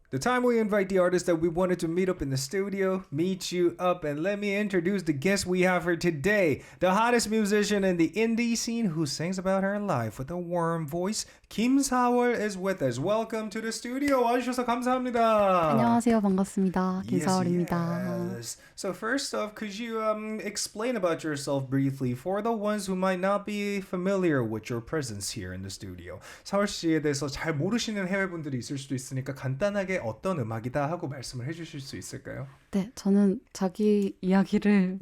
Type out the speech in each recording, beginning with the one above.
The time we invite the artists that we wanted to meet up in the studio, meet you up, and let me introduce the guest we have for today. The hottest musician in the indie scene who sings about her life with a warm voice. Kim Sawol is with us. Welcome to the studio. 와주셔서 감사합니다. 안녕하세요. 반갑습니다. 김사월입니다. Yes. So first off, could you explain about yourself briefly for the ones who might not be familiar with your presence here in the studio? 사월 씨에 대해서 잘 모르시는 해외분들이 있을 수도 있으니까 간단하게 어떤 음악이다 하고 말씀을 해주실 수 있을까요? 네, 저는 자기 이야기를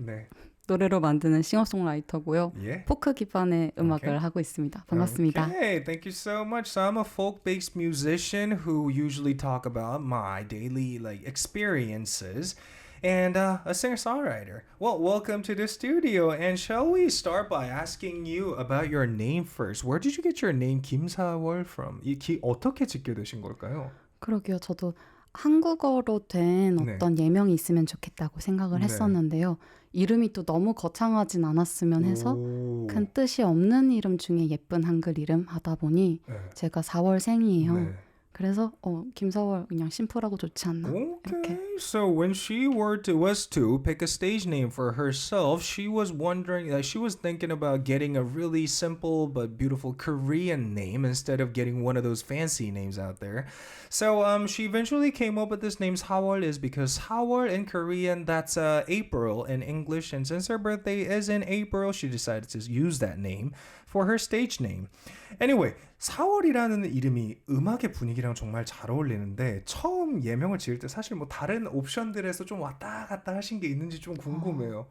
노래로 만드는 싱어송라이터고요. 포크 기반의 음악을 하고 있습니다. 반갑습니다. Okay, thank you so much. So I'm a folk-based musician who usually talk about my daily experiences. And a singer-songwriter. Well, welcome to the studio. And shall we start by asking you about your name first? Where did you get your name Kim Sawol from? 어떻게 짓게 되신 걸까요? 그러게요. 저도 한국어로 된 어떤 예명이 있으면 좋겠다고 생각을 했었는데요. 이름이 또 너무 거창하진 않았으면 해서 큰 뜻이 없는 이름 중에 예쁜 한글 이름 하다 보니 제가 4월생이에요. 그래서 김사월 그냥 심플하고 좋지 않나. Okay, so when she was to pick a stage name for herself, she was wondering, she was thinking about getting a really simple but beautiful Korean name instead of getting one of those fancy names out there. So she eventually came up with this name Sawol is because Sawol in Korean, that's April in English, and since her birthday is in April, she decided to use that name for her stage name. Anyway, 4월이라는 이름이 음악의 분위기랑 정말 잘 어울리는데 처음 예명을 지을 때 사실 뭐 다른 옵션들에서 좀 왔다 갔다 하신 게 있는지 좀 궁금해요.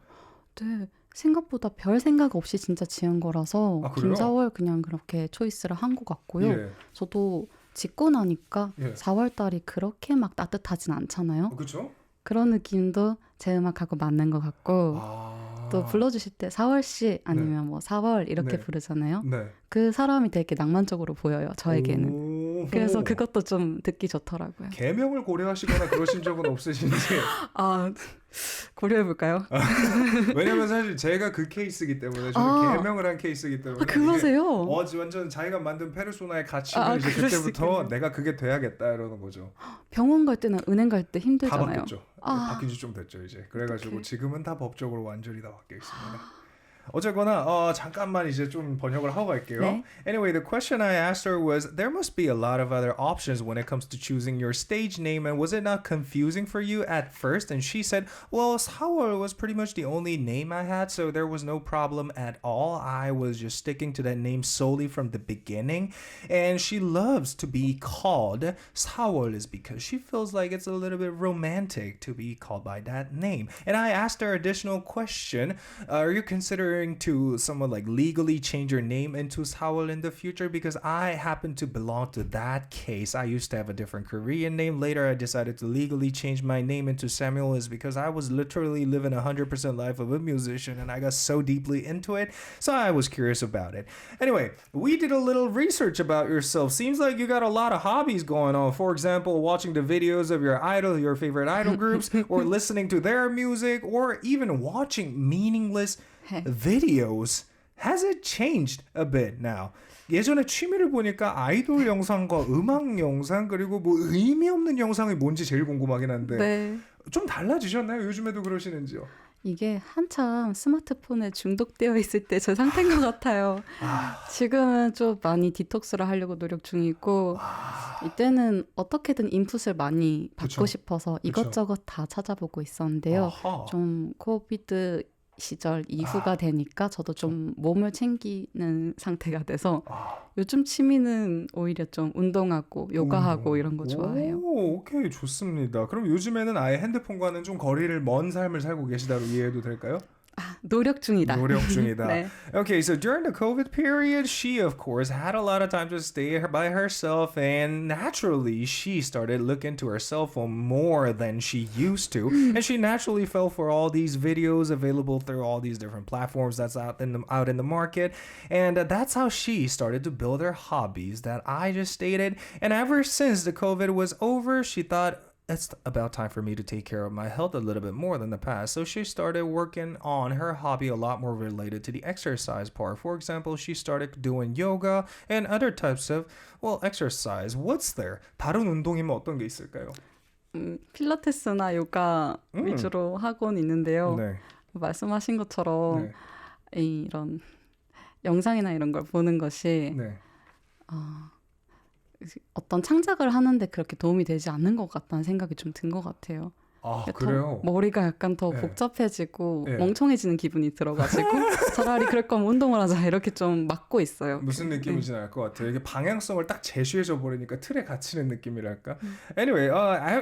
네, 생각보다 별 생각 없이 진짜 지은 거라서 김사월 그냥 그렇게 초이스를 한 것 같고요. 저도 짓고 나니까 4월달이 그렇게 막 따뜻하진 않잖아요. 그렇죠? 그런 느낌도 제 음악하고 맞는 것 같고 또 불러주실 때 4월씨 아니면 뭐 4월 이렇게 부르잖아요. 그 사람이 되게 낭만적으로 보여요. 저에게는. 그래서 그것도 좀 듣기 좋더라고요. 개명을 고려하시거나 그러신 적은 없으신지? 고려해볼까요? 왜냐면 사실 제가 그 케이스이기 때문에 저는 개명을 한 케이스이기 때문에 그러세요? 완전 자기가 만든 페르소나에 갇히면 이제 그때부터 내가 그게 돼야겠다 이러는 거죠. 병원 갈 때나 은행 갈 때 힘들잖아요. 다 바뀌었죠. 바뀐 지 좀 됐죠 이제. 그래가지고 지금은 다 법적으로 완전히 다 바뀌어 있습니다. 어쨌거나 잠깐만 이제 좀 번역을 하고 갈게요. Anyway, the question I asked her was, there must be a lot of other options when it comes to choosing your stage name, and was it not confusing for you at first? And she said, well, Sawol was pretty much the only name I had, so there was no problem at all. I was just sticking to that name solely from the beginning. And she loves to be called Sawol is because she feels like it's a little bit romantic to be called by that name. And I asked her additional question, are you considering to someone legally change your name into Sawol in the future? Because I happen to belong to that case. I used to have a different Korean name. Later, I decided to legally change my name into Samuel is because I was literally living 100% life of a musician and I got so deeply into it. So I was curious about it. Anyway, we did a little research about yourself. Seems like you got a lot of hobbies going on. For example, watching the videos of your favorite idol groups, or listening to their music, or even watching meaningless videos. Has it changed a bit now? 예전에 취미를 보니까 아이돌 영상과 음악 영상 그리고 뭐 의미 없는 영상이 뭔지 제일 궁금하긴 한데 좀 달라지셨나요? 요즘에도 그러시는지요? 이게 한참 스마트폰에 중독되어 있을 때 제 상태인 것 같아요. 지금은 좀 많이 디톡스를 하려고 노력 중이고 이때는 어떻게든 인풋을 많이 받고 싶어서 이것저것 다 찾아보고 있었는데요. 좀 코비드 시절 이후가 되니까 저도 좀 몸을 챙기는 상태가 돼서 요즘 취미는 오히려 좀 운동하고 요가하고 이런 거 좋아해요. 오케이, 좋습니다. 그럼 요즘에는 아예 핸드폰과는 좀 거리를 먼 삶을 살고 계시다로 이해해도 될까요? 노력 중이다. 네. Okay, so during the COVID period, she, of course, had a lot of time to stay by herself, and naturally, she started looking to her cell phone more than she used to, and she naturally fell for all these videos available through all these different platforms that's out in the market, and that's how she started to build her hobbies that I just stated, and ever since the COVID was over, she thought, it's about time for me to take care of my health a little bit more than the past. So she started working on her hobby a lot more related to the exercise part. For example, she started doing yoga and other types of, well, exercise. What's there? 다른 운동이면 어떤 게 있을까요? 필라테스나 요가 위주로 하곤 있는데요. 네. 말씀하신 것처럼 이런 영상이나 이런 걸 보는 것이 네. 어떤 창작을 하는데 그렇게 도움이 되지 않는 것 같다는 생각이 좀 든 것 같아요. 아, 그래요? 머리가 약간 더 복잡해지고 멍청해지는 기분이 들어가지고 차라리 그럴 거면 운동을 하자 이렇게 좀 막고 있어요. 무슨 느낌인지는 알 것 같아요. 이게 방향성을 딱 제시해줘 버리니까 틀에 갇히는 느낌이랄까. Anyway,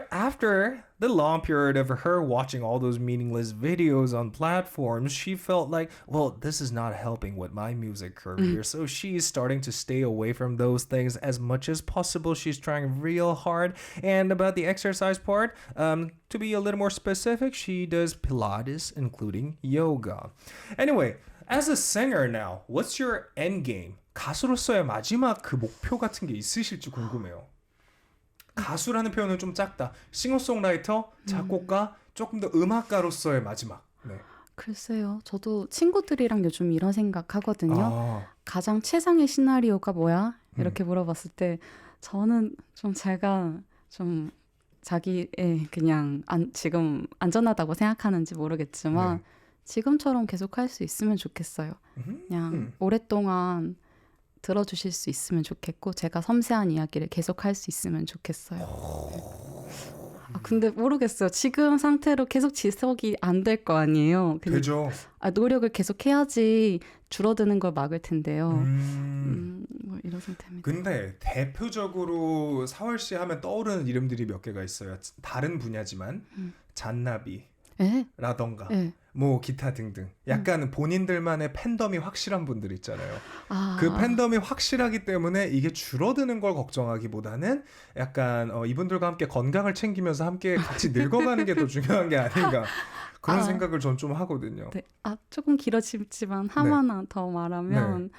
after the long period of her watching all those meaningless videos on platforms, she felt like, well, this is not helping with my music career. So she's starting to stay away from those things as much as possible. She's trying real hard. And about the exercise part, to be a little more specific, she does Pilates, including yoga. Anyway, as a singer now, what's your end game? 가수로서의 마지막 그 목표 같은 게 있으실지 궁금해요. 가수라는 표현은 좀 작다. 싱어송라이터, 작곡가, 조금 더 음악가로서의 마지막. 네. 글쎄요. 저도 친구들이랑 요즘 이런 생각 하거든요. 가장 최상의 시나리오가 뭐야? 이렇게 물어봤을 때 저는 좀 제가 좀 자기의 그냥 지금 안전하다고 생각하는지 모르겠지만 지금처럼 계속 할 수 있으면 좋겠어요. 그냥 오랫동안 들어주실 수 있으면 좋겠고 제가 섬세한 이야기를 계속 할 수 있으면 좋겠어요. 근데 모르겠어요. 지금 상태로 계속 지속이 안 될 거 아니에요. 되죠. 노력을 계속 해야지 줄어드는 걸 막을 텐데요. 뭐 이런 상태입니다. 근데 대표적으로 사월 씨 하면 떠오르는 이름들이 몇 개가 있어요. 다른 분야지만 잔나비 라던가 뭐 기타 등등 약간 본인들만의 팬덤이 확실한 분들 있잖아요. 그 팬덤이 확실하기 때문에 이게 줄어드는 걸 걱정하기보다는 약간 이분들과 함께 건강을 챙기면서 함께 같이 늙어가는 게 더 중요한 게 아닌가 그런 생각을 전 좀 하거든요. 네. 조금 길어지지만 하나만 더 말하면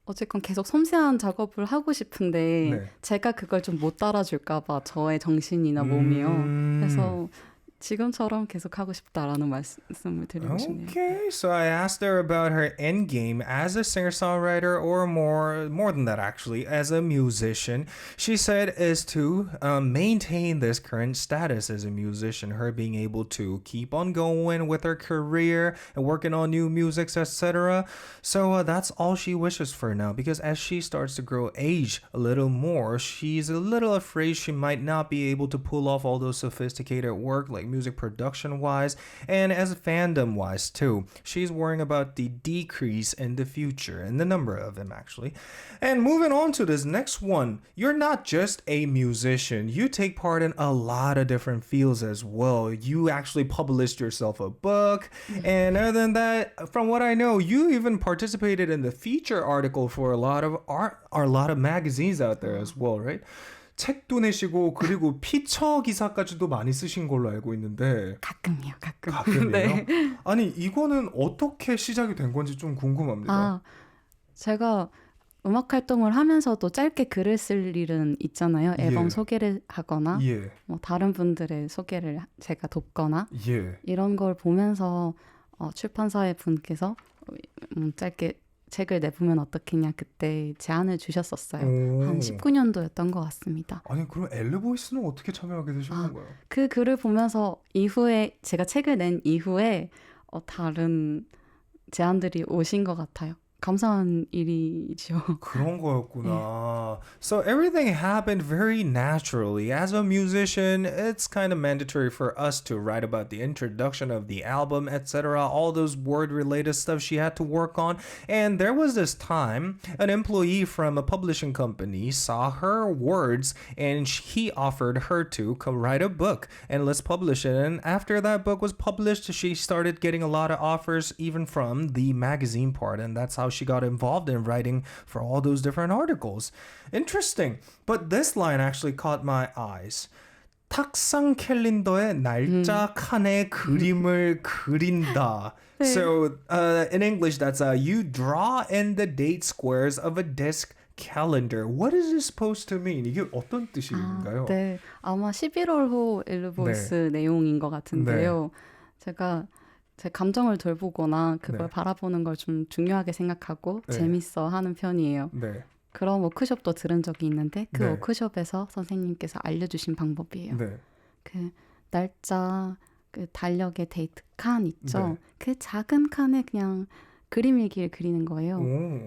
어쨌건 계속 섬세한 작업을 하고 싶은데 제가 그걸 좀 못 따라줄까 봐 저의 정신이나 몸이요. 그래서 지금처럼 계속 하고 싶다라는 말씀을 드리고 싶네요. Okay, so I asked her about her end game as a singer-songwriter or more than that actually, as a musician. She said is to maintain this current status as a musician, her being able to keep on going with her career and working on new musics, etc. So that's all she wishes for now because as she starts to grow age a little more, she's a little afraid she might not be able to pull off all those sophisticated work like music production wise and as fandom wise too. She's worrying about the decrease in the future and the number of them actually. And moving on to this next one, you're not just a musician. You take part in a lot of different fields as well. You actually published yourself a book and other than that, from what I know, you even participated in the feature article for a lot of art or a lot of magazines out there as well, right? 책도 내시고 그리고 피처 기사까지도 많이 쓰신 걸로 알고 있는데 가끔요. 가끔이요? 네. 아니 이거는 어떻게 시작이 된 건지 좀 궁금합니다. 제가 음악 활동을 하면서도 짧게 글을 쓸 일은 있잖아요. 앨범 소개를 하거나 뭐 다른 분들의 소개를 제가 돕거나 이런 걸 보면서 출판사의 분께서 짧게 책을 내보면 어떻겠냐 그때 제안을 주셨었어요. 한 19년도였던 것 같습니다. 아니 그럼 엘르보이스는 어떻게 참여하게 되신 건가요? 그 글을 보면서 이후에 제가 책을 낸 이후에 다른 제안들이 오신 것 같아요. 감사한 일이죠. 그런 거였구나. So everything happened very naturally. As a musician, it's kind of mandatory for us to write about the introduction of the album, etc. All those word-related stuff she had to work on. And there was this time, an employee from a publishing company saw her words and he offered her to write a book and let's publish it. And after that book was published, she started getting a lot of offers even from the magazine part. And that's how she got involved in writing for all those different articles. Interesting. But this line actually caught my eyes. 탁상 캘린더에 날짜 칸에 그림을 그린다. So in English, that's you draw in the date squares of a disc calendar. What is this supposed to mean? 이게 어떤 뜻인가요? 네, 아마 11월호 엘르보이스 내용인 것 같은데요. 제가 제 감정을 돌보거나 그걸 바라보는 걸 좀 중요하게 생각하고 재밌어 하는 편이에요. 그런 워크숍도 들은 적이 있는데 그 워크숍에서 선생님께서 알려주신 방법이에요. 그 날짜, 그 달력의 데이트 칸 있죠. 그 작은 칸에 그냥 그림 일기를 그리는 거예요.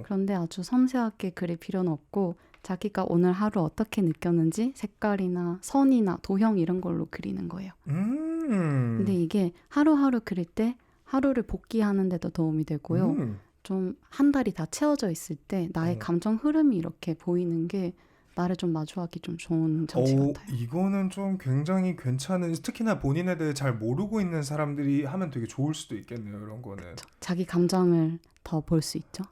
그런데 아주 섬세하게 그릴 필요는 없고 자기가 오늘 하루 어떻게 느꼈는지 색깔이나 선이나 도형 이런 걸로 그리는 거예요. 근데 이게 하루하루 그릴 때 하루를 복귀하는 데도 도움이 되고요. 좀 한 달이 다 채워져 있을 때 나의 감정 흐름이 이렇게 보이는 게 나를 좀 마주하기 좀 좋은 장치 같아요. 이거는 좀 굉장히 괜찮은, 특히나 본인에 대해 잘 모르고 있는 사람들이 하면 되게 좋을 수도 있겠네요. 이런 거는. 그쵸. 자기 감정을 더 볼 수 있죠.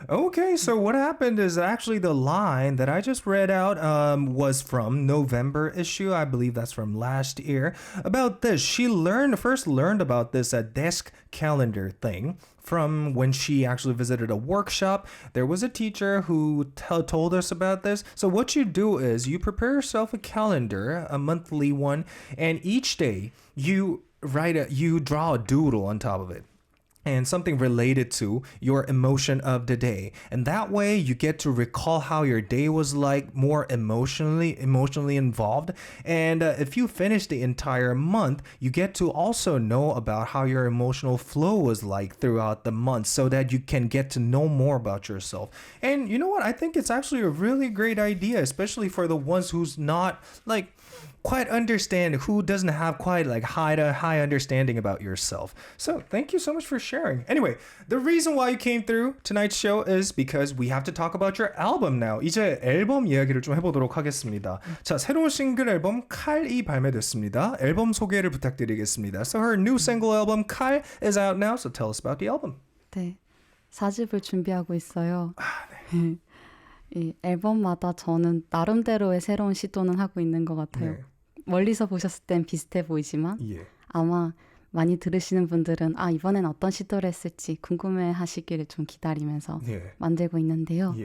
Okay. So what happened is actually the line that I just read out was from November issue. I believe that's from last year. About this, she first learned about this desk calendar thing from when she actually visited a workshop. There was a teacher who told us about this. So what you do is you prepare yourself a calendar, a monthly one, and each day you draw a doodle on top of it. And something related to your emotion of the day. And that way you get to recall how your day was like, more emotionally involved. And if you finish the entire month, you get to also know about how your emotional flow was like throughout the month so that you can get to know more about yourself. And you know what? I think it's actually a really great idea, especially for the ones who's not like quite understand, who doesn't have quite like high understanding about yourself. So thank you so much for sharing. Anyway, the reason why you came through tonight's show is because we have to talk about your album now. 이제 앨범 이야기를 좀 해보도록 하겠습니다. 자, 새로운 싱글 앨범 칼이 발매됐습니다. 앨범 소개를 부탁드리겠습니다. So her new single album 칼 is out now. So tell us about the album. 네, 4집을 준비하고 있어요. 이 앨범마다 저는 나름대로의 새로운 시도는 하고 있는 것 같아요. 멀리서 보셨을 땐 비슷해 보이지만 아마 많이 들으시는 분들은 이번엔 어떤 시도를 했을지 궁금해 하시기를 좀 기다리면서 만들고 있는데요.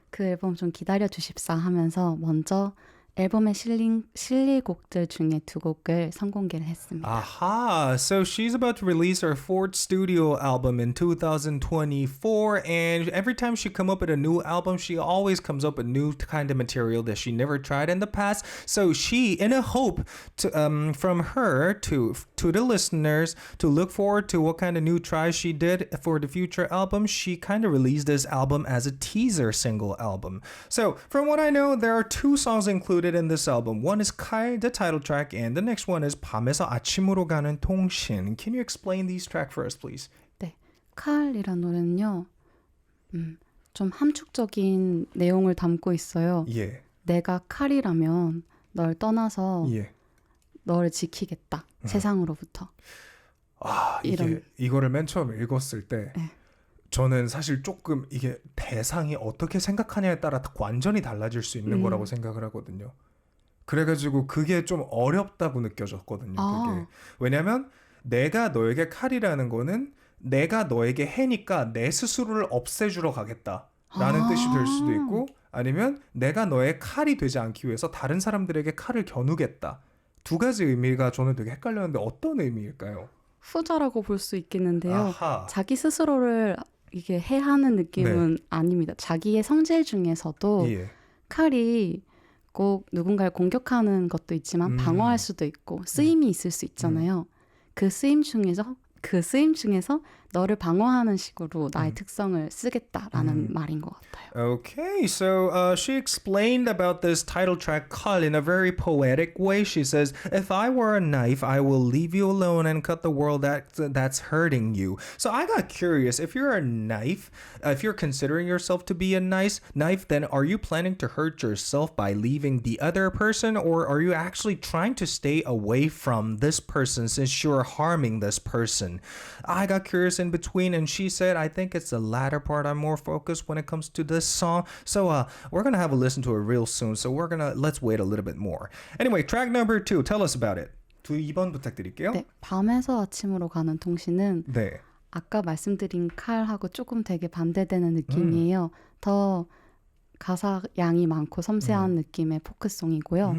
그 앨범 좀 기다려 주십사 하면서 먼저 앨범에 실릴 곡들 중에 2곡을 선공개를 했습니다. Aha! So she's about to release her 4th studio album in 2024, and every time she come up with a new album, she always comes up with new kind of material that she never tried in the past. So she, in a hope to, from her to the listeners to look forward to what kind of new tries she did for the future album, she kind of released this album as a teaser single album. So from what I know, there are 2 songs included in this album. One is Kai, the title track, and the next one is 밤에서 아침으로 가는 통신. Can you explain these tracks for us, please? 네, 칼이란 노래는요, 좀 함축적인 내용을 담고 있어요. 내가 칼이라면 널 떠나서 너를 지키겠다, 세상으로부터. 이거를 맨 처음 읽었을 때 저는 사실 조금 이게 대상이 어떻게 생각하냐에 따라 완전히 달라질 수 있는 거라고 생각을 하거든요. 그래가지고 그게 좀 어렵다고 느껴졌거든요. 그게. 왜냐면 내가 너에게 칼이라는 거는 내가 너에게 해니까 내 스스로를 없애주러 가겠다라는 뜻이 될 수도 있고, 아니면 내가 너의 칼이 되지 않기 위해서 다른 사람들에게 칼을 겨누겠다. 2 가지 의미가 저는 되게 헷갈렸는데 어떤 의미일까요? 후자라고 볼 수 있겠는데요. 자기 스스로를 이게 해하는 느낌은 아닙니다. 자기의 성질 중에서도 칼이 꼭 누군가를 공격하는 것도 있지만 방어할 수도 있고 쓰임이 있을 수 있잖아요. 그 쓰임 중에서 너를 방어하는 식으로 나의 특성을 쓰겠다라는 말인 것 같아요. Okay, so she explained about this title track "Call" in a very poetic way. She says, "If I were a knife, I will leave you alone and cut the world that's hurting you." So I got curious. If you're a knife, if you're considering yourself to be a nice knife, then are you planning to hurt yourself by leaving the other person, or are you actually trying to stay away from this person since you're harming this person? I got curious in between, and she said, I think it's the latter part I'm more focused when it comes to this song. So we're gonna have a listen to it real soon, so let's wait a little bit more. Anyway, track number 2, tell us about it. 2번 부탁드릴게요. 네, 밤에서 아침으로 가는 통신은 아까 말씀드린 칼하고 조금 되게 반대되는 느낌이에요. 더 가사 양이 많고 섬세한 느낌의 포크송이고요.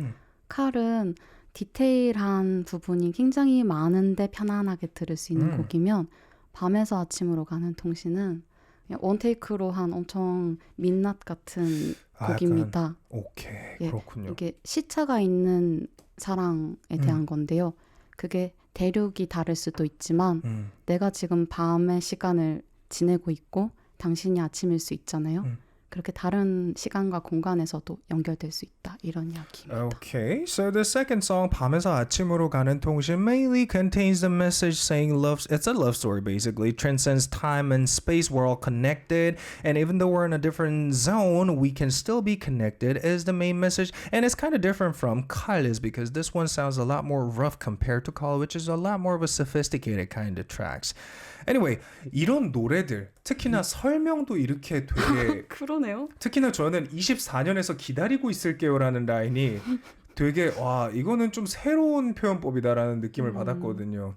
칼은 디테일한 부분이 굉장히 많은데 편안하게 들을 수 있는 곡이면 밤에서 아침으로 가는 통신은 그냥 원테이크로 한 엄청 민낯 같은 곡입니다. 오케이, 예, 그렇군요. 이게 시차가 있는 사랑에 대한 건데요. 그게 대륙이 다를 수도 있지만 내가 지금 밤의 시간을 지내고 있고 당신이 아침일 수 있잖아요. 그렇게 다른 시간과 공간에서도 연결될 수 있다. 이런 이야기입니다. Okay, so the second song, 밤에서 아침으로 가는 통신, mainly contains the message saying it's a love story basically, transcends time and space, we're all connected, and even though we're in a different zone, we can still be connected is the main message, and it's kind of different from Kal is because this one sounds a lot more rough compared to Kal, which is a lot more of a sophisticated kind of tracks. Anyway, 이런 노래들, 특히나 설명도 이렇게 되게 그러네요. 특히나 저는 24년에서 기다리고 있을게요라는 라인이 되게 와 이거는 좀 새로운 표현법이다라는 느낌을 받았거든요.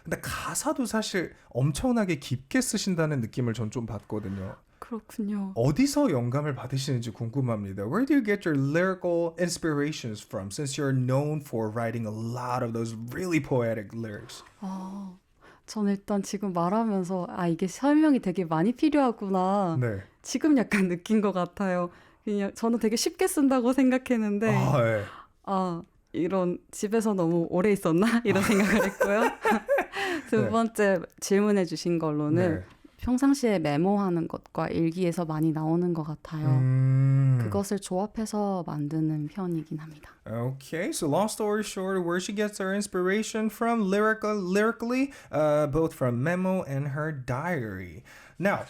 근데 가사도 사실 엄청나게 깊게 쓰신다는 느낌을 전 좀 받거든요. 그렇군요. 어디서 영감을 받으시는지 궁금합니다. Where do you get your lyrical inspirations from since you're known for writing a lot of those really poetic lyrics? 전 일단 지금 말하면서 이게 설명이 되게 많이 필요하구나. 네. 지금 약간 느낀 것 같아요. 그냥 저는 되게 쉽게 쓴다고 생각했는데 네. 이런 집에서 너무 오래 있었나? 이런 생각을 했고요. 두 번째 질문해 주신 걸로는 평상시에 메모하는 것과 일기에서 많이 나오는 것 같아요. 그것을 조합해서 만드는 편이긴 합니다. Okay, so long story short, where she gets her inspiration from lyrically, both from memo and her diary. Now,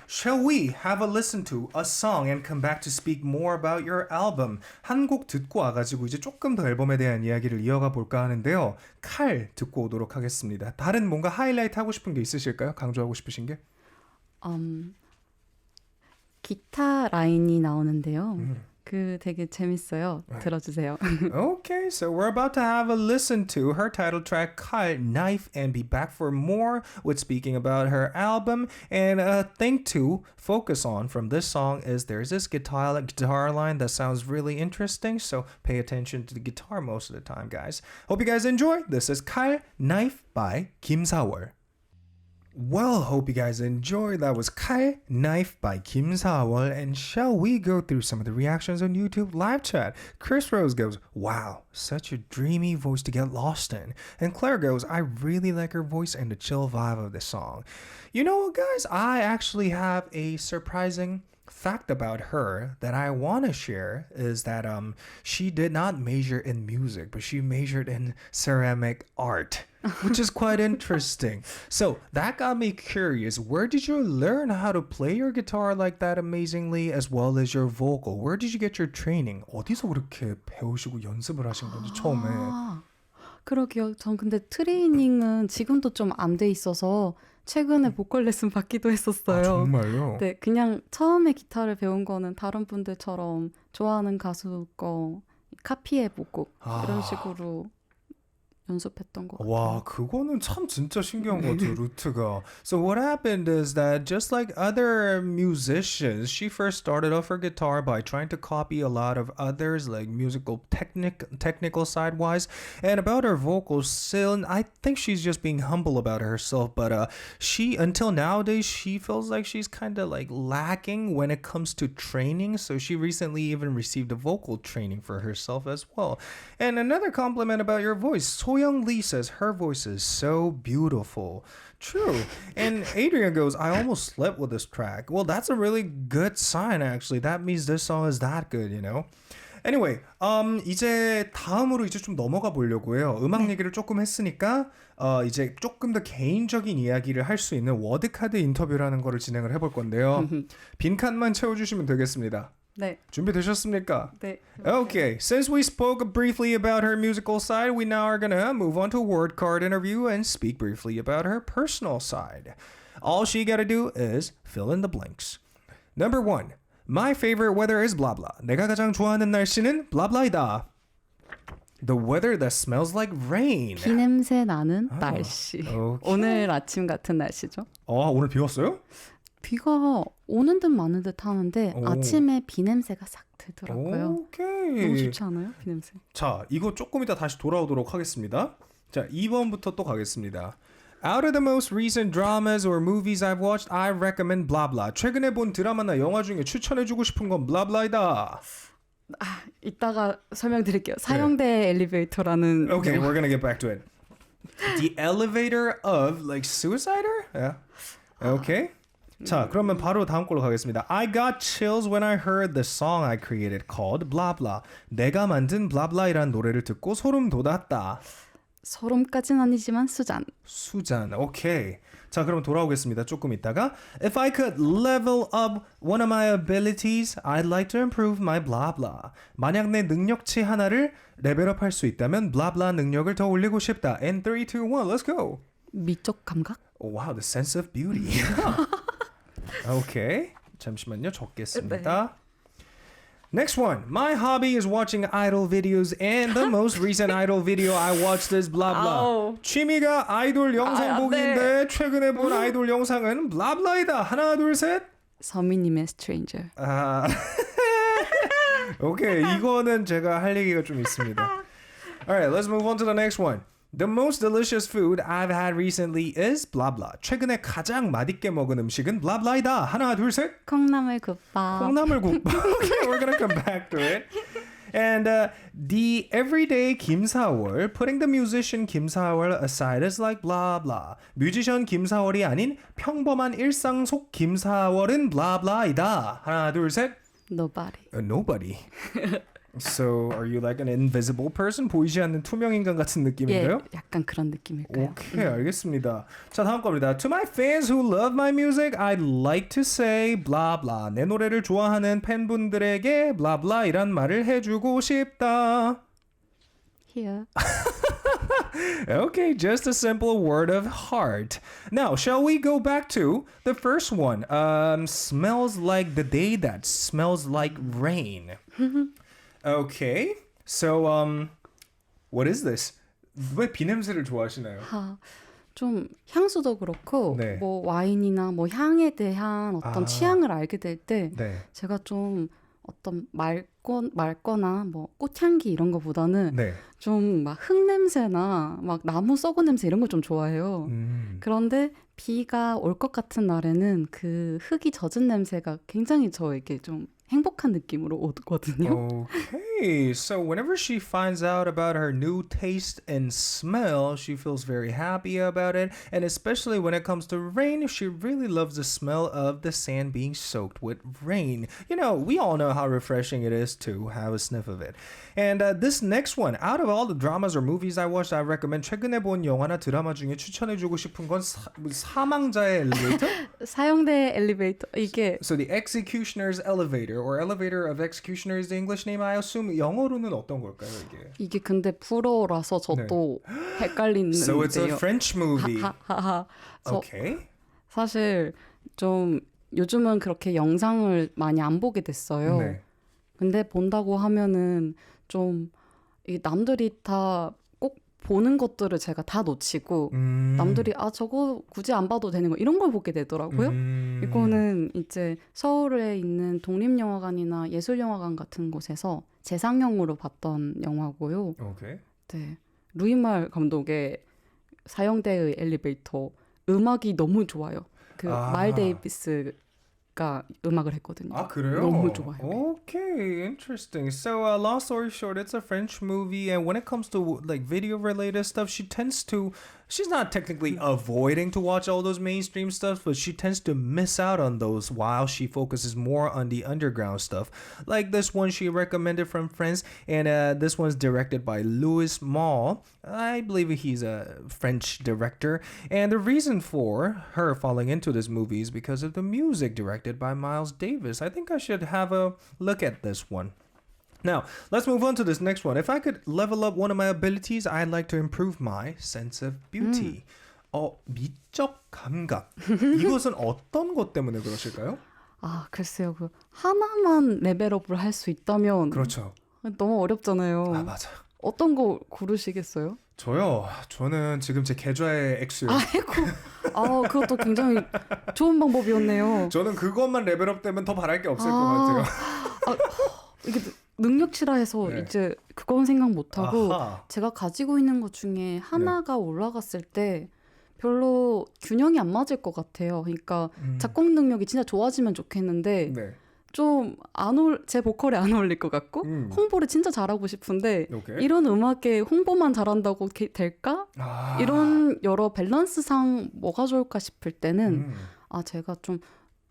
shall we have a listen to a song and come back to speak more about your album? 한 곡 듣고 와가지고 이제 조금 더 앨범에 대한 이야기를 이어가 볼까 하는데요. 칼 듣고 오도록 하겠습니다. 다른 뭔가 하이라이트 하고 싶은 게 있으실까요? 강조하고 싶으신 게? 기타 라인이 나오는데요. 그 되게 재밌어요. 들어주세요. Okay, so we're about to have a listen to her title track, 칼, Knife, and be back for more with speaking about her album. And a thing to focus on from this song is there's this guitar line that sounds really interesting, so pay attention to the guitar most of the time, guys. Hope you guys enjoy. This is 칼, Knife by Kim Sawol. Well, hope you guys enjoyed. That was 칼, Knife by Kim Sawol. And shall we go through some of the reactions on YouTube live chat? Chris Rose goes, wow, such a dreamy voice to get lost in. And Claire goes, I really like her voice and the chill vibe of the song. You know what, guys? I actually have a surprising fact about her that I want to share is that she did not major in music, but she majored in ceramic art, which is quite interesting. So that got me curious. Where did you learn how to play your guitar like that amazingly, as well as your vocal? Where did you get your training? 어디서 그렇게 배우시고 연습을 하신 건지 처음에. 그러게요. 전 근데 트레이닝은 지금도 좀 안 돼 있어서 최근에 보컬 레슨 받기도 했었어요. 정말요? 네, 그냥 처음에 기타를 배운 거는 다른 분들처럼 좋아하는 가수 거 카피해보고 이런 식으로 연습했던 것 같아요. 와, 그거는 참 진짜 신기한 것 같아요, 루트가. So what happened is that just like other musicians, she first started off her guitar by trying to copy a lot of others, like musical technical side-wise. And about her vocals, still, I think she's just being humble about herself, but she, until nowadays, she feels like she's kind of like lacking when it comes to training. So she recently even received a vocal training for herself as well. And another compliment about your voice, Young Lee says her voice is so beautiful. True. And Adrian goes, I almost slept with this track. Well, that's a really good sign, actually. That means this song is that good, you know? Anyway, 이제 다음으로 이제 좀 넘어가 보려고 해요. 음악 얘기를 조금 했으니까 이제 조금 더 개인적인 이야기를 할 수 있는 워드카드 인터뷰라는 거를 진행을 해볼 건데요. 빈칸만 채워주시면 되겠습니다. 네. 준비되셨습니까? 네. Okay, since we spoke briefly about her musical side, we now are gonna move on to a word card interview and speak briefly about her personal side. All she gotta do is fill in the blanks. Number 1. My favorite weather is blah blah. 내가 가장 좋아하는 날씨는 blah blah이다. The weather that smells like rain. 비 냄새 나는 날씨. Okay. 오늘 아침 같은 날씨죠. 오늘 비 왔어요? 비가 오는 듯 마는 듯 하는데 아침에 비 냄새가 싹 들더라고요. 오케이. 너무 좋지 않아요? 비 냄새. 자, 이거 조금 이따 다시 돌아오도록 하겠습니다. 자, 2번부터 또 가겠습니다. Out of the most recent dramas or movies I've watched, I recommend blah blah. 최근에 본 드라마나 영화 중에 추천해주고 싶은 건 blah blah이다. 이따가 설명드릴게요. 사형대 엘리베이터라는. Okay, we're gonna get back to it. The elevator of like suicider? Yeah. Okay. 자, 그러면 바로 다음 걸로 가겠습니다. I got chills when I heard the song I created called blah blah. 내가 만든 blah blah이란 노래를 듣고 소름 돋았다. 소름까지는 아니지만 수잔. 오케이. 자, 그럼 돌아오겠습니다. 조금 있다가 If I could level up one of my abilities, I'd like to improve my blah blah. 만약 내 능력치 하나를 레벨업할 수 있다면 blah blah 능력을 더 올리고 싶다. And 3, 2, 1, let's go. 미적 감각? Wow, the sense of beauty. 오케이. 잠시만요. 적겠습니다. Next one. My hobby is watching idol videos and the most recent idol video I watched is blah blah. 취미가 아이돌 영상 보기인데 최근에 본 아이돌 영상은 blah blah이다. 하나, 둘, 셋. 서민님의 Stranger. 오케이. 이거는 제가 할 얘기가 좀 있습니다. Alright, let's move on to the next one. The most delicious food I've had recently is blah blah. 최근에 가장 맛있게 먹은 음식은 blah blah이다. 하나, 둘, 셋. 콩나물국밥. Okay, we're gonna come back to it. And the everyday Kim Sawol, putting the musician Kim Sawol aside is like blah blah. 뮤지션 김사월이 아닌 평범한 일상 속 김사월은 blah blah이다. 하나, 둘, 셋. Nobody. Nobody. So, are you like an invisible person? 보이지 않는 투명 인간 같은 느낌인가요? 예, 약간 그런 느낌일까요? 오케이, 알겠습니다. 자, 다음 겁니다. To my fans who love my music, I'd like to say blah blah. 내 노래를 좋아하는 팬분들에게 blah blah 이란 말을 해주고 싶다. Here. Okay, just a simple word of heart. Now, shall we go back to the first one? Smells like the day that smells like rain. Okay, so what is this? 왜 비냄새를 좋아하시나요? 좀 향수도 그렇고 네. 뭐 와인이나 뭐 향에 대한 어떤 취향을 알게 될 때 네. 제가 좀 어떤 맑거나 뭐 꽃향기 이런 거보다는 네. 좀 막 흙냄새나 막 나무 썩은 냄새 이런 걸 좀 좋아해요. 그런데 비가 올 것 같은 날에는 그 흙이 젖은 냄새가 굉장히 저에게 좀 행복한 느낌으로 오거든요. Okay, so whenever she finds out about her new taste and smell, she feels very happy about it. And especially when it comes to rain, she really loves the smell of the sand being soaked with rain. You know, we all know how refreshing it is to have a sniff of it. And this next one, out of all the dramas or movies I watched, I recommend 최근에 본 영화나 드라마 중에 추천해주고 싶은 건 사망자의 엘리베이터? 사형대 엘리베이터 이게 So the executioner's elevator or elevator of executioner is the English name. I assume 영어로는 어떤 걸까요, 이게? 이게 근데 불어라서 저도 헷갈리는데요. So it's a French movie. Okay. 사실 좀 요즘은 그렇게 영상을 많이 안 보게 됐어요. 네. 근데 본다고 하면은 좀 이 남들이 다 꼭 보는 것들을 제가 다 놓치고 남들이 저거 굳이 안 봐도 되는 거 이런 걸 보게 되더라고요. 이거는 이제 서울에 있는 독립영화관이나 예술영화관 같은 곳에서 재상영으로 봤던 영화고요. Okay. 네, 루이말 감독의 사형대의 엘리베이터 음악이 너무 좋아요. 그 말 데이비스가 음악을 했거든요. 그래요? 너무 좋아요. Okay, interesting. So, long story short, it's a French movie, and when it comes to like video-related stuff, she's not technically avoiding to watch all those mainstream stuff, but she tends to miss out on those while she focuses more on the underground stuff. Like this one she recommended from Friends, and this one's directed by Louis Malle. I believe he's a French director, and the reason for her falling into this movie is because of the music directed by Miles Davis. I think I should have a look at this one. Now, let's move on to this next one. If I could level up one of my abilities, I'd like to improve my sense of beauty. 미적 감각. 이것은 어떤 것 때문에 그러실까요? 글쎄요. 그 하나만 레벨업을 할 수 있다면 그렇죠. 너무 어렵잖아요. 맞아. 어떤 거 고르시겠어요? 저는 지금 제 계좌의 액수. 아이고, 그것도 굉장히 좋은 방법이었네요. 저는 그것만 레벨업 되면 더 바랄 게 없을 것 같아요. 이게 능력치라 해서 네. 이제 그건 생각 못하고 아하. 제가 가지고 있는 것 중에 하나가 올라갔을 때 별로 균형이 안 맞을 것 같아요. 그러니까 작곡 능력이 진짜 좋아지면 좋겠는데 네. 좀 제 보컬에 안 어울릴 것 같고 홍보를 진짜 잘하고 싶은데 오케이. 이런 음악에 홍보만 잘한다고 될까? 이런 여러 밸런스상 뭐가 좋을까 싶을 때는 제가 좀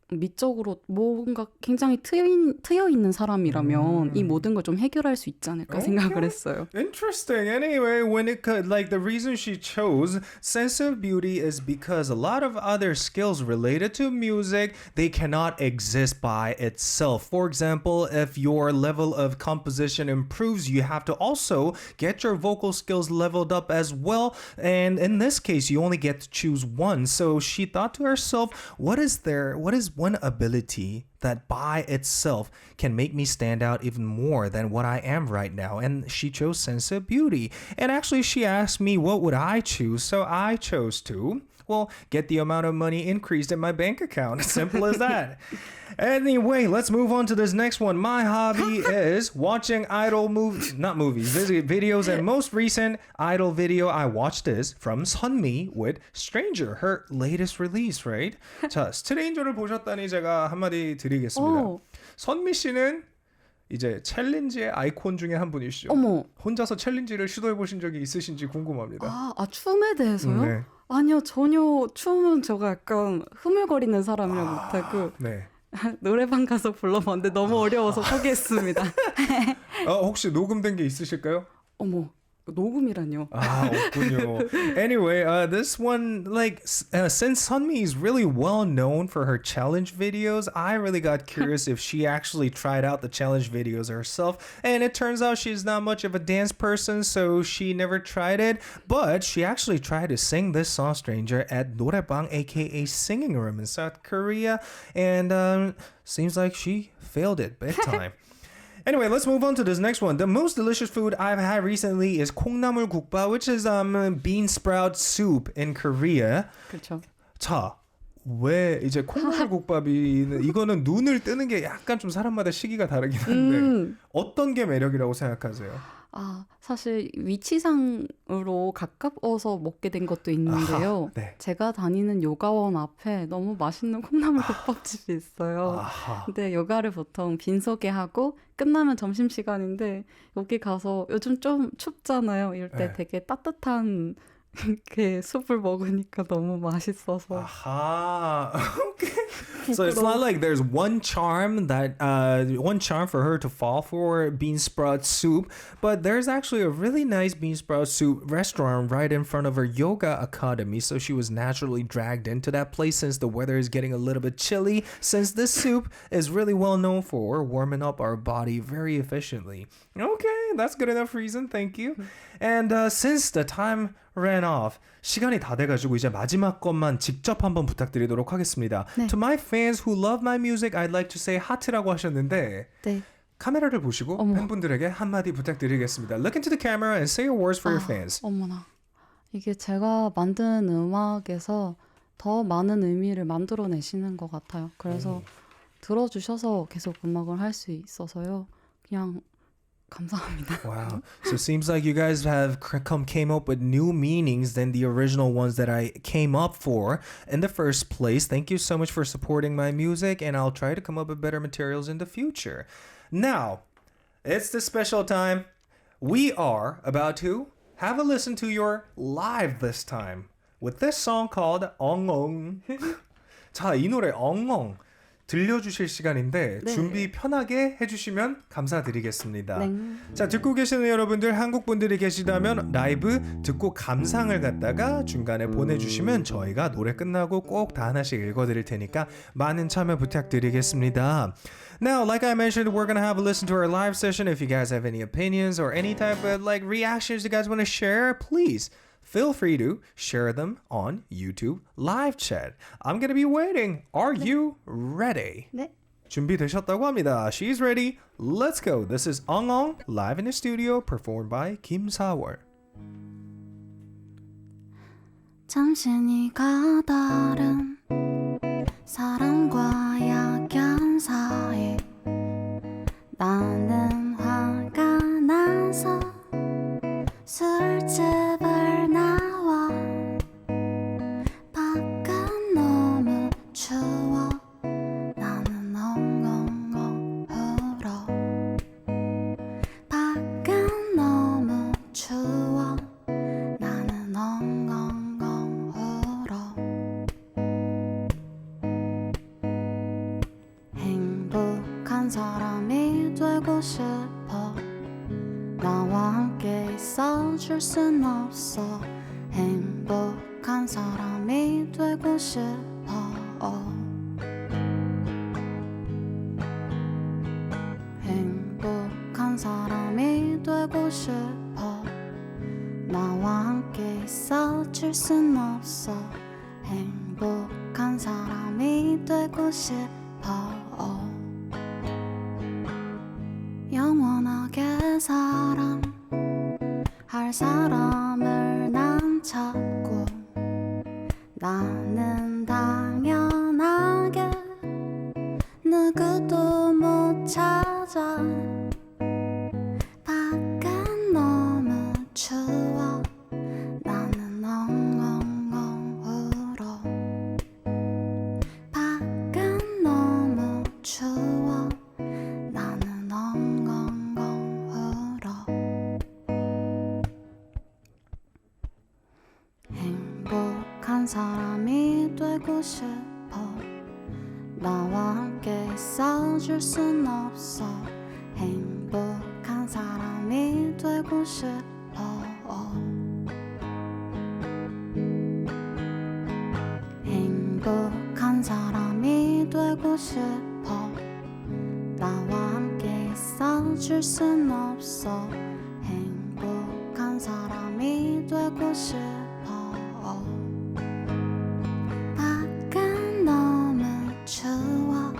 미적으로 뭔가 굉장히 트여 있는 사람이라면 이 모든 걸 좀 해결할 수 있지 않을까 생각을 했어요. Interesting. Anyway, the reason she chose sense of beauty is because a lot of other skills related to music, they cannot exist by itself. For example, if your level of composition improves, you have to also get your vocal skills leveled up as well. And in this case, you only get to choose one. So she thought to herself, what is one ability that by itself can make me stand out even more than what I am right now? And she chose sense of beauty. And actually, she asked me, what would I choose? So I chose to, get the amount of money increased in my bank account. Simple as that. Anyway, let's move on to this next one. My hobby is watching videos. And most recent idol video I watched is from Sunmi with Stranger, her latest release, right? 자, 스트레인저를 보셨다니 제가 한마디 드리겠습니다. 선미 씨는 이제 챌린지의 아이콘 중에 한 분이시죠. 어머. 혼자서 챌린지를 시도해 보신 적이 있으신지 궁금합니다. 춤에 대해서요? 네. 아니요, 전혀 춤은 제가 약간 흐물거리는 사람이라 못하고 네. 노래방 가서 불러봤는데 너무 어려워서 포기했습니다. 혹시 녹음된 게 있으실까요? 어머, 녹음이라뇨. 없군요. Anyway, this one, since Sunmi is really well known for her challenge videos, I really got curious if she actually tried out the challenge videos herself. And it turns out she's not much of a dance person, so she never tried it. But she actually tried to sing this song Stranger at 노래방, aka singing room in South Korea. And seems like she failed it big time. Anyway, let's move on to this next one. The most delicious food I've had recently is 콩나물 국밥, which is bean sprout soup in Korea. 그렇죠. 자, 왜 이제 콩나물 국밥이 이거는 눈을 뜨는 게 약간 좀 사람마다 시기가 다르긴 한데 어떤 게 매력이라고 생각하세요? 사실 위치상으로 가까워서 먹게 된 것도 있는데요. 네. 제가 다니는 요가원 앞에 너무 맛있는 콩나물 국밥집이 있어요. 근데 요가를 보통 빈속에 하고 끝나면 점심시간인데 여기 가서 요즘 좀 춥잖아요. 이럴 때 되게 따뜻한 이렇게 숲을 먹으니까 너무 맛있어서. Okay. So it's not like there's one charm for her to fall for bean sprout soup, but there's actually a really nice bean sprout soup restaurant right in front of her yoga academy. So she was naturally dragged into that place since the weather is getting a little bit chilly, since this soup is really well known for warming up our body very efficiently. Okay, that's good enough reason. Thank you. And since the time ran off, 시간이 다 돼가지고 이제 마지막 것만 직접 한번 부탁드리도록 하겠습니다. 네. To my fans who love my music, I'd like to say 하트라고 하셨는데 네. 카메라를 보시고 팬분들에게 한마디 부탁드리겠습니다. Look into the camera and say your words for your fans. 어머나. 이게 제가 만든 음악에서 더 많은 의미를 만들어내시는 것 같아요. 그래서 들어주셔서 계속 음악을 할 수 있어서요. 그냥 감사합니다. Wow. So it seems like you guys have came up with new meanings than the original ones that I came up for in the first place. Thank you so much for supporting my music, and I'll try to come up with better materials in the future. Now, it's the special time. We are about to have a listen to your live this time with this song called 엉엉. 자, 이 노래 엉엉. 들려주실 시간인데 네. 준비 편하게 해주시면 감사드리겠습니다. 네. 자, 듣고 계시는 여러분들 한국 분들이 계시다면 라이브 듣고 감상을 갖다가 중간에 보내주시면 저희가 노래 끝나고 꼭 다 하나씩 읽어드릴 테니까 많은 참여 부탁드리겠습니다. Now, like I mentioned, we're gonna have a listen to our live session. If you guys have any opinions or any type of reactions you guys want to share, please feel free to share them on YouTube live chat. I'm going to be waiting. Are you ready? 네. 준비되셨다고 합니다. She's ready. Let's go. This is 엉엉 live in the studio performed by Kim Sawol. 잠시 네가 다른 사람과 약연 사이 나는 화가 나서 술집을 나와 밖은 너무 추워 나는 엉엉엉 울어 밖은 너무 추워 나는 엉엉엉 울어 행복한 사람이 되고 싶어 나와 함께 있어줄 순 없어 행복한 사람이 되고 싶어 행복한 사람이 되고 싶어 나와 함께 있어줄 순 없어 행복한 사람이 되고 싶어 영원하게 사랑할 사람을 난 찾고 나는 당연하게 누구도 못 찾아 밖은 너무 추워 나는 엉엉엉 울어 밖은 너무 추워 나는 엉엉엉 울어 행복한 사람이 되고 싶어 나와 함께 있어줄 순 없어 행복한 사람이 되고 싶어 행복한 사람이 되고 싶어 나와 함께 있어줄 순 없어 행복한 사람이 되고 싶어 밖은 너무 추워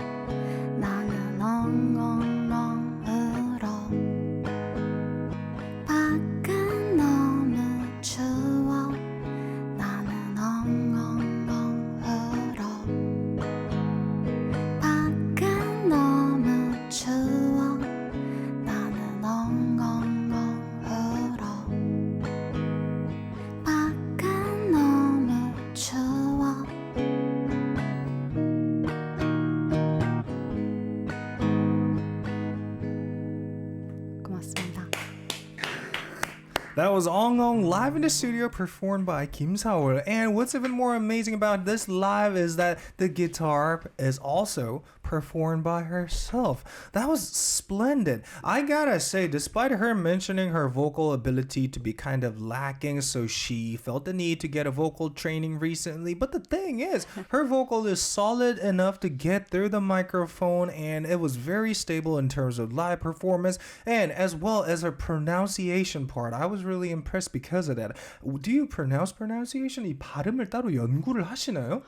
나는 엉엉엉 울어 밖은 너무 추워 나는 엉엉엉 울어 밖은 너무 추워 나는 엉엉엉 울어 밖은 너무 추워 고맙습니다. That was 엉엉 live in the studio performed by Kim Sawol. And what's even more amazing about this live is that the guitar is also performed by herself. That was splendid. I gotta say, despite her mentioning her vocal ability to be kind of lacking, so she felt the need to get a vocal training recently. But the thing is, her vocal is solid enough to get through the microphone, and it was very stable in terms of live performance, and as well as her pronunciation part. I was really impressed because of that. Do you pronunciation? 이 발음을 따로 연구를 하시나요?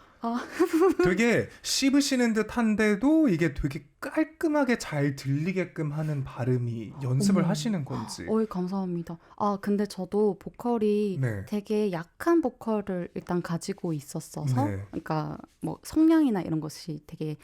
되게 씹으시는 듯한데도 이게 되게 깔끔하게 잘 들리게끔 하는 발음이 연습을 하시는 건지. 감사합니다. 근데 저도 보컬이 네. 되게 약한 보컬을 일단 가지고 있었어서 네. 그러니까 뭐 성량이나 이런 것이 되게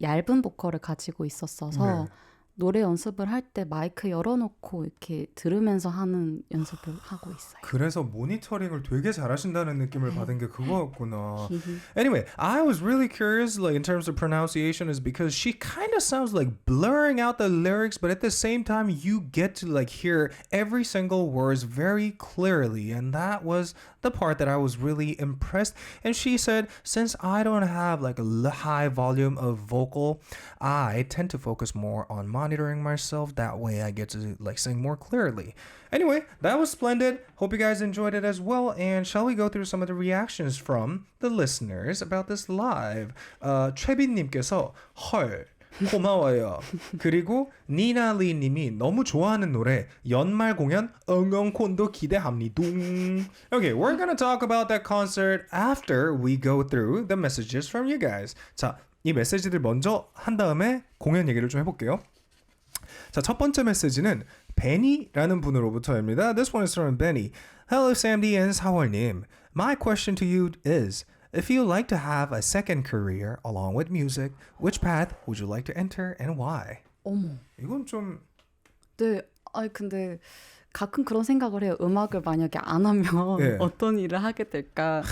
얇은 보컬을 가지고 있었어서 네. 노래 연습을 할 때 마이크 열어놓고 이렇게 들으면서 하는 연습을 하고 있어요. 그래서 모니터링을 되게 잘하신다는 느낌을 받은 게 그거였구나. Anyway, I was really curious, like in terms of pronunciation, is because she kind of sounds like blurring out the lyrics, but at the same time, you get to like hear every single words very clearly, and that was the part that I was really impressed. And she said, since I don't have like a high volume of vocal, I tend to focus more on monitoring myself. That way I get to like sing more clearly. Anyway, that was splendid. Hope you guys enjoyed it as well. And shall we go through some of the reactions from the listeners about this live? 최빈님께서 헐. 고마워요. 그리고 니나리 님이 너무 좋아하는 노래 연말 공연 엉엉콘도 기대합니다. Okay, we're gonna talk about that concert after we go through the messages from you guys. 자, 이 메시지들 먼저 한 다음에 공연 얘기를 좀 해볼게요. 자, 첫 번째 메시지는 베니라는 분으로부터입니다. This one is from Benny. Hello, Samdi and 사월님. My question to you is, if you like to have a second career along with music, which path would you like to enter and why? 어머. 이건 좀... 네, 아니 근데 가끔 그런 생각을 해요. 음악을 만약에 안 하면 네. 어떤 일을 하게 될까.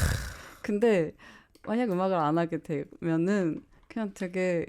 근데 만약 음악을 안 하게 되면은 그냥 되게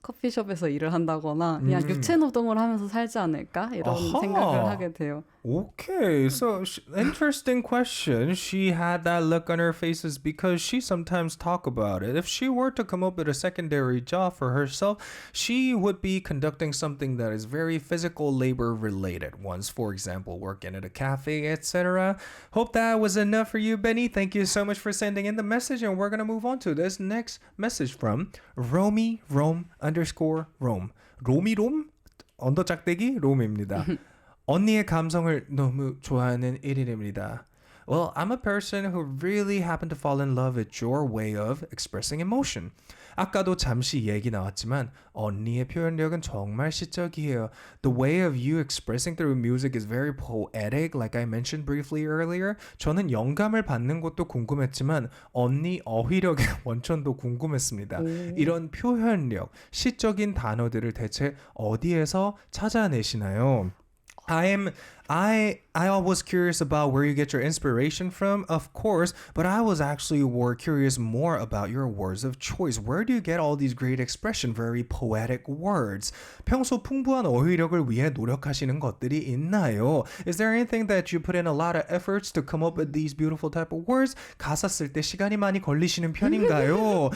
커피숍에서 일을 한다거나 그냥 육체 노동을 하면서 살지 않을까 이런 생각을 하게 돼요. Okay, so interesting question. She had that look on her faces because she sometimes talk about it. If she were to come up with a secondary job for herself, she would be conducting something that is very physical labor related ones. For example, working at a cafe, etc. Hope that was enough for you, Benny. Thank you so much for sending in the message, and we're gonna move on to this next message from Romy Rome _Rome. 로미롬 언더짝대기 롬입니다. 언니의 감성을 너무 좋아하는 1일입니다. Well, I'm a person who really happened to fall in love with your way of expressing emotion. 아까도 잠시 얘기 나왔지만 언니의 표현력은 정말 시적이에요. The way of you expressing through music is very poetic, like I mentioned briefly earlier. 저는 영감을 받는 것도 궁금했지만 언니 어휘력의 원천도 궁금했습니다. 이런 표현력, 시적인 단어들을 대체 어디에서 찾아내시나요? I was curious about where you get your inspiration from, of course, but I was actually curious more about your words of choice. Where do you get all these great expression, very poetic words? 평소 풍부한 어휘력을 위해 노력하시는 것들이 있나요? Is there anything that you put in a lot of efforts to come up with these beautiful type of words? 가사 쓸 때 시간이 많이 걸리시는 편인가요?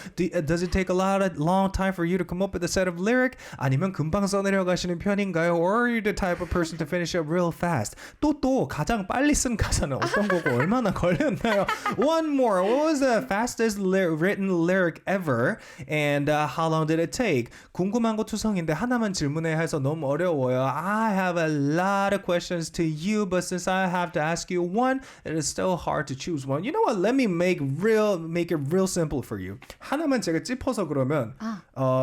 Does it take a long time for you to come up with a set of lyric? 아니면 금방 써내려가시는 편인가요? Or are you the type of person to finish up real fast? 또 가장 빨리 쓴 가사는 어떤 거고 얼마나 걸렸나요? One more. What was the fastest written lyric ever? And how long did it take? 궁금한 거 투성인데 하나만 질문해야 해서 너무 어려워요. I have a lot of questions to you, but since I have to ask you one, it is still hard to choose one. You know what? Let me make it real simple for you. 하나만 제가 찝어서 그러면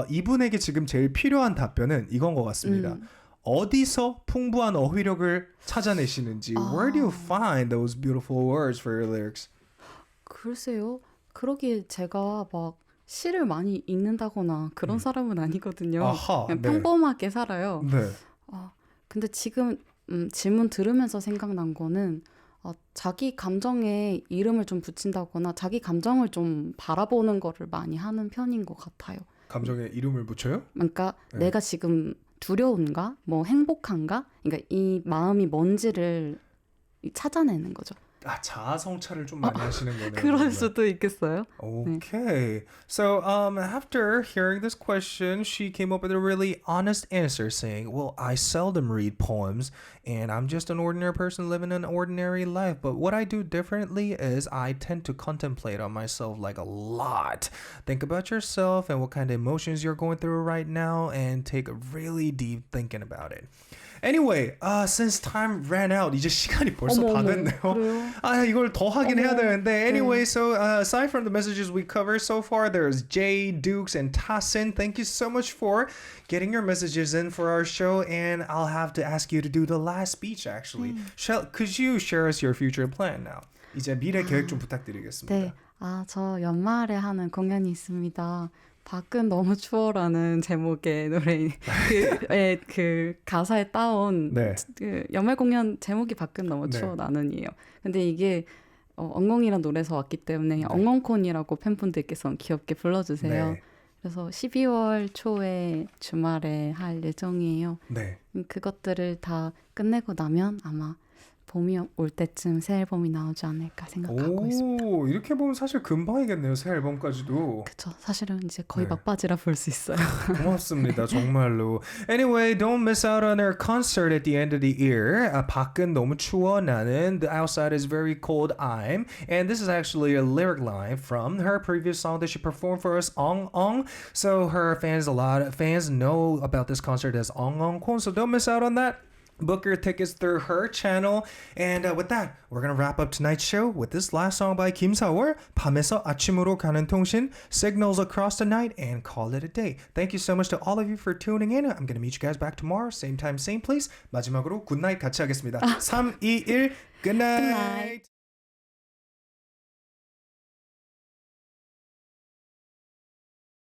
이분에게 지금 제일 필요한 답변은 이건 것 같습니다. 어디서 풍부한 어휘력을 찾아내시는지 Where do you find those beautiful words for your lyrics? 글쎄요. 그러기에 제가 막 시를 많이 읽는다거나 그런 사람은 아니거든요. 아하, 그냥 네. 평범하게 살아요. 네. 근데 지금 질문 들으면서 생각난 거는 자기 감정에 이름을 좀 붙인다거나 자기 감정을 좀 바라보는 거를 많이 하는 편인 것 같아요. 감정에 이름을 붙여요? 그러니까 내가 지금 두려운가? 뭐 행복한가? 그러니까 이 마음이 뭔지를 찾아내는 거죠. 자아 성찰을 좀 많이 하시는 거네요. 그럴 수도 있겠어요. Okay. So after hearing this question, she came up with a really honest answer saying, well, I seldom read poems and I'm just an ordinary person living an ordinary life. But what I do differently is I tend to contemplate on myself like a lot. Think about yourself and what kind of emotions you're going through right now and take a really deep thinking about it. Anyway, since time ran out, 이제 시간이 벌써 다 됐네요. 그래요? 이걸 더 하긴 해야 되는데. Anyway, so aside from the messages we covered so far, there's Jay, Dukes, and Tassin. Thank you so much for getting your messages in for our show. And I'll have to ask you to do the last speech, actually. Could you share us your future plan now? 이제 미래 계획 좀 부탁드리겠습니다. 네. 저 연말에 하는 공연이 있습니다. 밖은 너무 추워라는 제목의 노래 그 가사에 따온 그 연말 공연 제목이 밖은 너무 추워 나는이에요. 근데 이게 엉엉이란 노래에서 왔기 때문에 엉엉콘이라고 팬분들께서 귀엽게 불러주세요. 그래서 12월 초에 주말에 할 예정이에요. 그것들을 다 끝내고 나면 아마 봄이 올 때쯤 새 앨범이 나오지 않을까 생각하고 있습니다. 이렇게 보면 사실 금방이겠네요. 새 앨범까지도. 그렇죠. 사실은 이제 거의 막바지라 볼 수 있어요. 고맙습니다. 정말로. Anyway, don't miss out on her concert at the end of the year. 밖은 너무 추워 나는. The outside is very cold. I'm. And this is actually a lyric line from her previous song that she performed for us, Ong Ong. So her fans, a lot of fans know about this concert as Ong Ong Kon. So don't miss out on that. book your tickets through her channel. And with that, we're going to wrap up tonight's show with this last song by Kim Sawol, 밤에서 아침으로 가는 통신, Signals Across the Night, and call it a day. Thank you so much to all of you for tuning in. I'm going to meet you guys back tomorrow, same time, same place. 마지막으로 굿나잇 같이 하겠습니다. 3, 2, 1, good night.